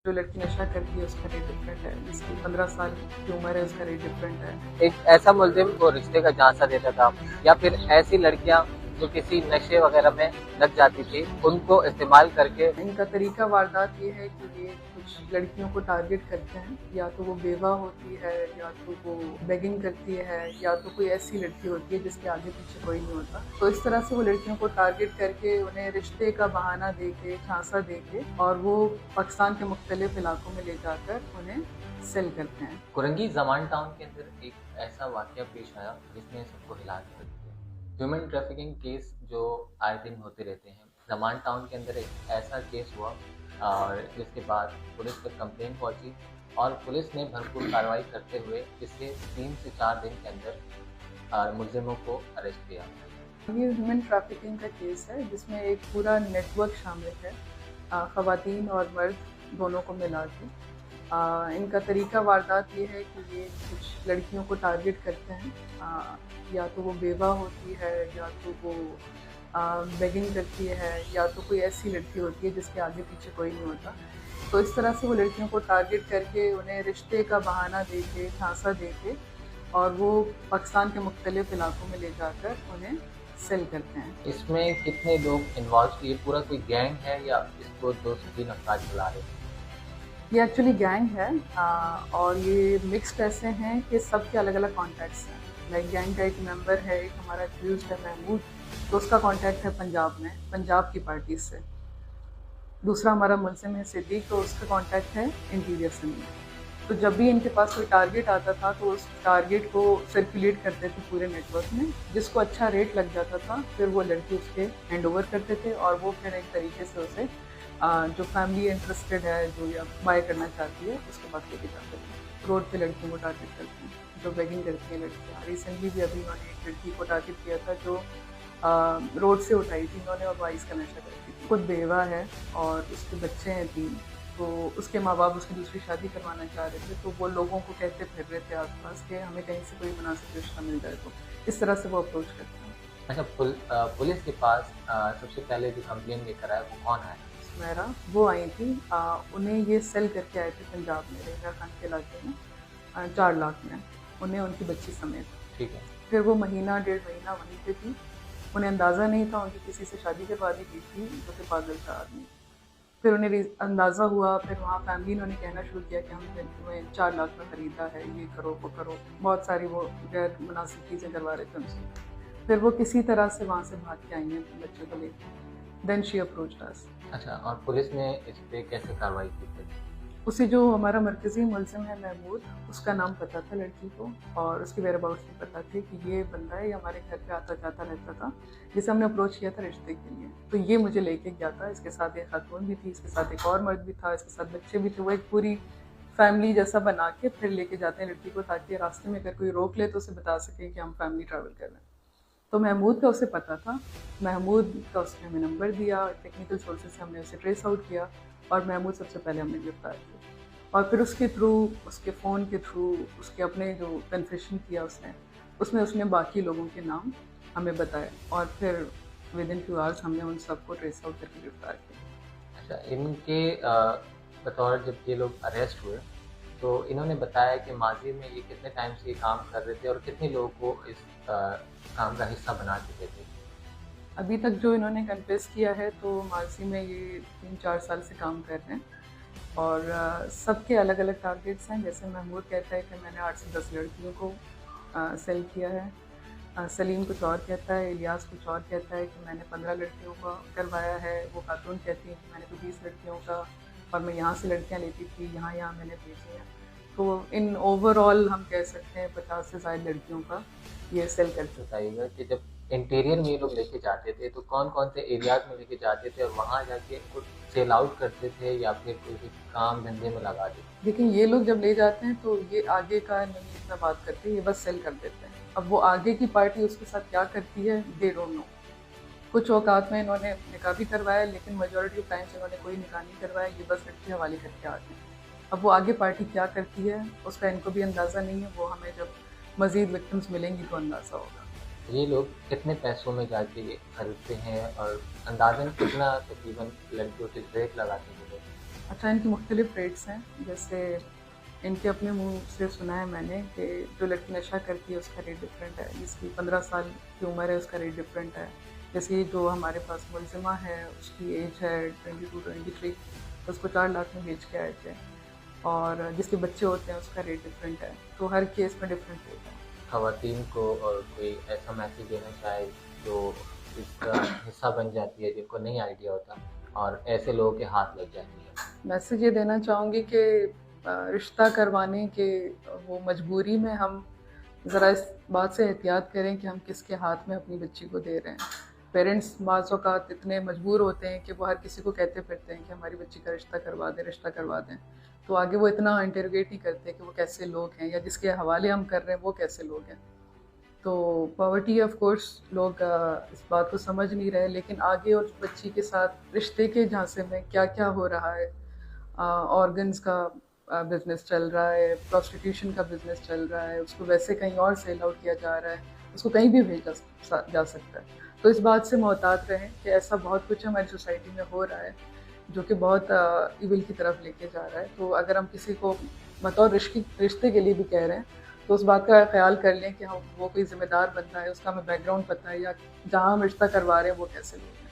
जो लड़की नशा करती है उसका रेट डिफरेंट है, जिसकी 15 साल की उम्र है उसका रेट डिफरेंट है। एक ऐसा मुलजिम वो रिश्ते का झांसा देता था, या फिर ऐसी लड़कियां जो किसी नशे वगैरह में लग जाती थी, उनको इस्तेमाल करके। इनका तरीका वारदात ये है कि ये कुछ लड़कियों को टारगेट करते हैं, या तो वो बेवा होती है, या तो वो बेगिंग करती है, या तो कोई ऐसी लड़की होती है जिसके आगे पीछे कोई नहीं होता। तो इस तरह से वो लड़कियों को टारगेट करके उन्हें रिश्ते का बहाना देके, झांसा देके, और वो पाकिस्तान के मुख्तलिफ इलाकों में ले जाकर उन्हें सेल करते हैं। कुरंगी जमान टाउन के अंदर एक ऐसा वाकया पेश आया जिसने सबको हिला के रख दिया। ह्यूमन ट्रैफिकिंग केस जो आए दिन होते रहते हैं, जमान टाउन के अंदर एक ऐसा केस हुआ और जिसके बाद पुलिस पर कंप्लेंट पहुंची और पुलिस ने भरपूर कार्रवाई करते हुए इसे 3 से 4 दिन के अंदर मुलजिमों को अरेस्ट किया। ये ह्यूमन ट्रैफिकिंग का केस है जिसमें एक पूरा नेटवर्क शामिल है, ख़वातीन और मर्द दोनों को मिला के। इनका तरीका वारदात ये है कि ये कुछ लड़कियों को टारगेट करते हैं, या तो वो बेवा होती है, या तो वो बेगिंग करती है, या तो कोई ऐसी लड़की होती है जिसके आगे पीछे कोई नहीं होता। तो इस तरह से वो लड़कियों को टारगेट करके उन्हें रिश्ते का बहाना देके, झांसा देके, और वो पाकिस्तान के मुख्तलिफ इलाकों में ले जाकर उन्हें सेल करते हैं। इसमें कितने लोग इन्वॉल्व थे? ये पूरा कोई गैंग है या इसको 2 से 3 अफराद चला रहे थे? ये एक्चुअली गैंग है, और ये मिक्स्ड ऐसे हैं कि सबके अलग अलग कॉन्टैक्ट्स हैं। लाइक गैंग का एक मेंबर है, एक हमारा एक्यूज्ड है महमूद, तो उसका कॉन्टैक्ट है पंजाब में, पंजाब की पार्टी से। दूसरा हमारा मुलजिम है सिद्दीक, तो उसका कॉन्टैक्ट है इंटीरियर सिंध में। तो जब भी इनके पास कोई टारगेट आता था तो उस टारगेट को सर्कुलेट करते थे पूरे नेटवर्क में, जिसको अच्छा रेट लग जाता था फिर वो लड़के उसके हैंड ओवर करते थे, और वो फिर एक तरीके से उसे जो फैमिली इंटरेस्टेड है, जो या बाय करना चाहती है, उसके पास लेके जाते थे। रोड पे लड़कियों को टारगेट करते हैं जो बेगिंग करती हैं लड़कियाँ। रिसेंटली भी अभी उन्होंने एक लड़की को टारगेट किया था जो रोड से उठाई थी इन्होंने, और वाइस का नशा करती थी। खुद बेवा है और उसके बच्चे हैं 3, तो उसके माँ बाप उसकी दूसरी शादी करवाना चाह रहे थे, तो वो लोगों को कहते फिर रहे थे आसपास कि हमें कहीं से कोई मुनासिब रिश्ता मिल जाए, तो इस तरह से वो अप्रोच करते हैं। अच्छा, पुलिस के पास सबसे पहले जो कंप्लेन लेकर आया वो कौन आया? मेरा वो आई थी, उन्हें ये सेल करके आए थे पंजाब में, रेंगा खान के इलाके में, 4 लाख में, उन्हें उनकी बच्ची समेत। ठीक है। फिर वो महीना 1.5 महीना वहीं पे थी। उन्हें अंदाज़ा नहीं था उनकी किसी से शादी करवा दी गई थी, जो कि पागल था आदमी। फिर उन्हें अंदाज़ा हुआ, फिर वहाँ फैमिली इन्होंने कहना शुरू किया कि हमने तुम्हें 4 लाख में ख़रीदा है, ये करो वो करो, बहुत सारी वो गैर मुनासिब चीज़ें करवा रहे थे उनसे। फिर वो किसी तरह से वहाँ से भाग के आई हैं बच्चों को लेकर। देन शी अप्रोच्ड अस। अच्छा, और पुलिस ने इस पे कैसे कार्रवाई की फिर? उसे जो हमारा मरकज़ी मुलज़िम है महमूद, उसका नाम पता था लड़की को, और उसके वेयर अबाउट्स भी पता थे कि ये बंदा है, ये हमारे घर पे आता जाता रहता था, जिसे हमने अप्रोच किया था रिश्ते के लिए। तो ये मुझे लेके गया था, इसके साथ एक खातून भी थी, इसके साथ एक और मर्द भी था, इसके साथ बच्चे भी थे। वो एक पूरी फैमिली जैसा बना के फिर लेके जाते हैं लड़की को, ताकि रास्ते में अगर कोई रोक ले तो उसे बता सके कि हम फैमिली ट्रैवल कर रहे हैं। तो महमूद का उसे पता था, महमूद का उसने हमें नंबर दिया, टेक्निकल सोर्सेज से हमने उसे ट्रेस आउट किया, और महमूद सबसे पहले हमने गिरफ्तार किया। और फिर उसके थ्रू, उसके फ़ोन के थ्रू, उसके अपने जो कन्फेशन किया उसने, उसमें उसने बाकी लोगों के नाम हमें बताए, और फिर विद इन फ्यू आवर्स हमने उन सबको ट्रेस आउट करके गिरफ्तार किया। अच्छा, इनके बतौर जब ये लोग अरेस्ट हुए तो इन्होंने बताया कि माजी में ये कितने टाइम से ये काम कर रहे थे और कितने लोगों को इस काम का हिस्सा बना चुके थे? अभी तक जो इन्होंने कन्फेस किया है, तो माजी में ये 3-4 साल से काम कर रहे हैं, और सबके अलग अलग टारगेट्स हैं। जैसे महमूद कहता है कि मैंने 8 से 10 लड़कियों को सेल किया है, सलीम कुछ और कहता है, इलियास कुछ और कहता है कि मैंने 15 लड़कियों का करवाया है, वो खातून कहती है कि मैंने तो 20 लड़कियों का, और मैं यहाँ से लड़कियाँ लेती थी, यहाँ यहाँ मैंने भेजी हैं। तो इन ओवरऑल हम कह सकते हैं 50 से ज़्यादा लड़कियों का ये सेल कर चुका है। बताइएगा कि जब इंटीरियर में ये लोग लेके जाते थे तो कौन कौन से एरियाज में लेके जाते थे और वहाँ जाके इनको सेल आउट करते थे या फिर कोई काम धंधे में लगा देते थे? लेकिन ये लोग जब ले जाते हैं तो ये आगे का नहीं इतना बात करते, ये बस सेल कर देते हैं। अब वो आगे की पार्टी उसके साथ क्या करती है, दे डोंट नो। कुछ औकात में इन्होंने निकाह भी करवाया, लेकिन मेजॉरिटी ऑफ टाइम्स इन्होंने कोई निकाह नहीं करवाया, ये बस लड़की हवाले करके आ गए। अब वो आगे पार्टी क्या करती है उसका इनको भी अंदाज़ा नहीं है, वो हमें जब मज़ीद विक्टिम्स मिलेंगी तो अंदाज़ा होगा। ये लोग कितने पैसों में जाके ये खरीदते हैं और अंदाजन कितना तकरीबन लड़कियों के रेट लगाते हैं? अच्छा, इनकी मुख्तलिफ रेट्स हैं। जैसे इनके अपने मुंह से सुना है मैंने कि जो लड़की नशा करती है उसका रेट डिफरेंट है, जिसकी 15 साल की उम्र है उसका रेट डिफरेंट है। जैसे जो हमारे पास मुलजिमा है उसकी एज है 22-23, तो उसको 4 लाख में बेच के आए थे। और जिसके बच्चे होते हैं उसका रेट डिफरेंट है, तो हर केस में डिफरेंट रेट है। खवातीन को और कोई ऐसा मैसेज देना चाहे जो इसका हिस्सा बन जाती है, जिनको नहीं आइडिया होता और ऐसे लोगों के हाथ लग जाती है? मैसेज ये देना चाहूँगी कि रिश्ता करवाने के वो मजबूरी में हम ज़रा इस बात से एहतियात करें कि हम किसके हाथ में अपनी बच्ची को दे रहे हैं। पेरेंट्स बाज़ औक़ात इतने मजबूर होते हैं कि वो हर किसी को कहते फिरते हैं कि हमारी बच्ची का रिश्ता करवा दें, रिश्ता करवा दें। तो आगे वो इतना इंटरोगेट नहीं करते कि वो कैसे लोग हैं या जिसके हवाले हम कर रहे हैं वो कैसे लोग हैं। तो पॉवर्टी ऑफ कोर्स लोग इस बात को समझ नहीं रहे, लेकिन आगे उस बच्ची के साथ रिश्ते के झांसे में क्या क्या हो रहा है। ऑर्गन्स का बिजनेस चल रहा है, प्रोस्टिट्यूशन का बिजनेस चल रहा है, उसको वैसे कहीं और सेल आउट किया जा रहा है, उसको कहीं भी भेजा जा सकता है। तो इस बात से मोहतात रहें कि ऐसा बहुत कुछ हमारी सोसाइटी में हो रहा है जो कि बहुत इविल की तरफ लेके जा रहा है। तो अगर हम किसी को बतौर रिश्ते के लिए भी कह रहे हैं तो उस बात का ख्याल कर लें कि हम वो कोई जिम्मेदार बंदा है, उसका हमें बैकग्राउंड पता है या जहाँ हम रिश्ता करवा रहे हैं वो कैसे लोग हैं।